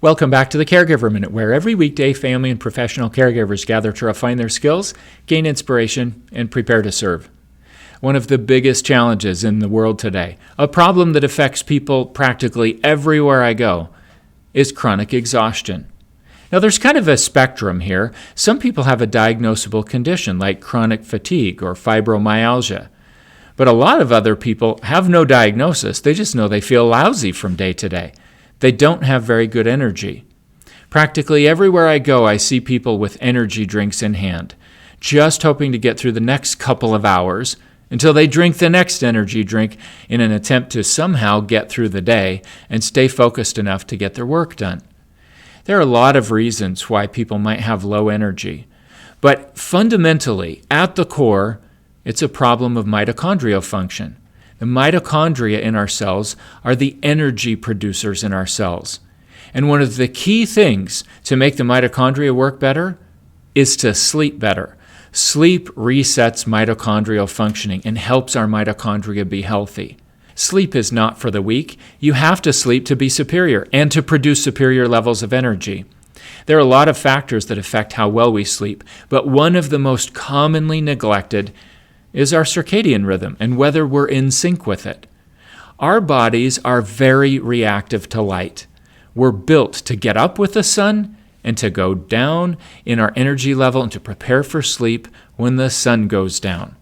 Welcome back to the Caregiver Minute, where every weekday family and professional caregivers gather to refine their skills, gain inspiration, and prepare to serve. One of the biggest challenges in the world today, a problem that affects people practically everywhere I go, is chronic exhaustion. Now, there's kind of a spectrum here. Some people have a diagnosable condition like chronic fatigue or fibromyalgia. But a lot of other people have no diagnosis. They just know they feel lousy from day to day. They don't have very good energy. Practically everywhere I go, I see people with energy drinks in hand, just hoping to get through the next couple of hours until they drink the next energy drink in an attempt to somehow get through the day and stay focused enough to get their work done. There are a lot of reasons why people might have low energy, but fundamentally, at the core, it's a problem of mitochondrial function. The mitochondria in our cells are the energy producers in our cells. And one of the key things to make the mitochondria work better is to sleep better. Sleep resets mitochondrial functioning and helps our mitochondria be healthy. Sleep is not for the weak. You have to sleep to be superior and to produce superior levels of energy. There are a lot of factors that affect how well we sleep, but one of the most commonly neglected is our circadian rhythm and whether we're in sync with it. Our bodies are very reactive to light. We're built to get up with the sun and to go down in our energy level and to prepare for sleep when the sun goes down.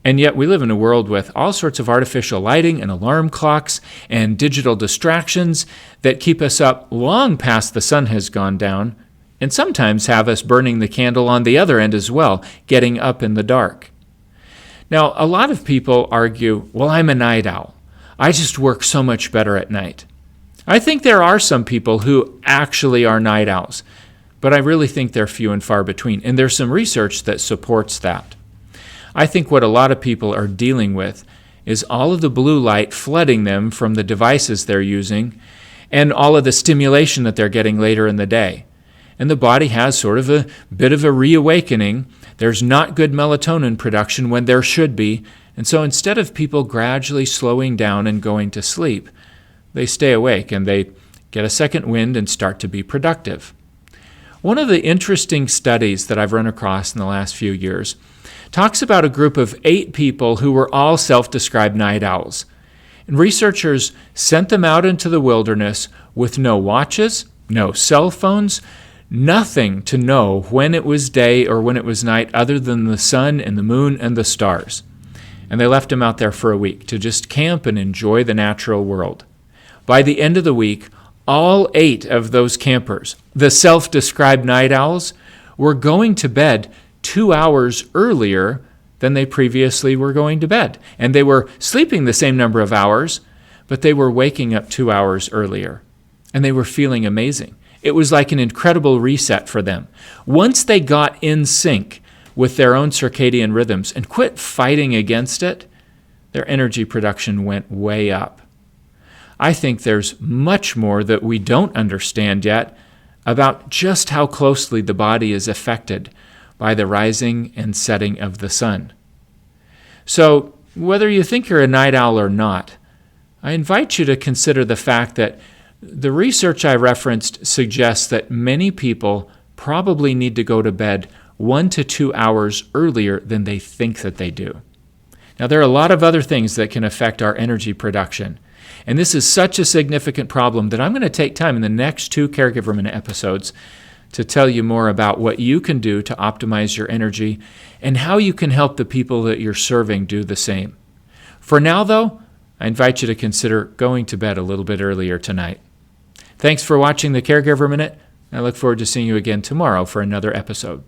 And yet we live in a world with all sorts of artificial lighting and alarm clocks and digital distractions that keep us up long past the sun has gone down and sometimes have us burning the candle on the other end as well, getting up in the dark. Now, a lot of people argue, well, I'm a night owl. I just work so much better at night. I think there are some people who actually are night owls, but I really think they're few and far between, and there's some research that supports that. I think what a lot of people are dealing with is all of the blue light flooding them from the devices they're using and all of the stimulation that they're getting later in the day. And the body has sort of a bit of a reawakening. There's not good melatonin production when there should be, and so instead of people gradually slowing down and going to sleep, they stay awake and they get a second wind and start to be productive. One of the interesting studies that I've run across in the last few years talks about a group of 8 people who were all self-described night owls. And researchers sent them out into the wilderness with no watches, no cell phones, nothing to know when it was day or when it was night other than the sun and the moon and the stars. And they left them out there for a week to just camp and enjoy the natural world. By the end of the week, all 8 of those campers, the self-described night owls, were going to bed 2 hours earlier than they previously were going to bed. And they were sleeping the same number of hours, but they were waking up 2 hours earlier. And they were feeling amazing. It was like an incredible reset for them. Once they got in sync with their own circadian rhythms and quit fighting against it, their energy production went way up. I think there's much more that we don't understand yet about just how closely the body is affected by the rising and setting of the sun. So, whether you think you're a night owl or not, I invite you to consider the fact that the research I referenced suggests that many people probably need to go to bed 1 to 2 hours earlier than they think that they do. Now, there are a lot of other things that can affect our energy production, and this is such a significant problem that I'm going to take time in the next 2 Caregiver Minute episodes to tell you more about what you can do to optimize your energy and how you can help the people that you're serving do the same. For now, though, I invite you to consider going to bed a little bit earlier tonight. Thanks for watching the Caregiver Minute. I look forward to seeing you again tomorrow for another episode.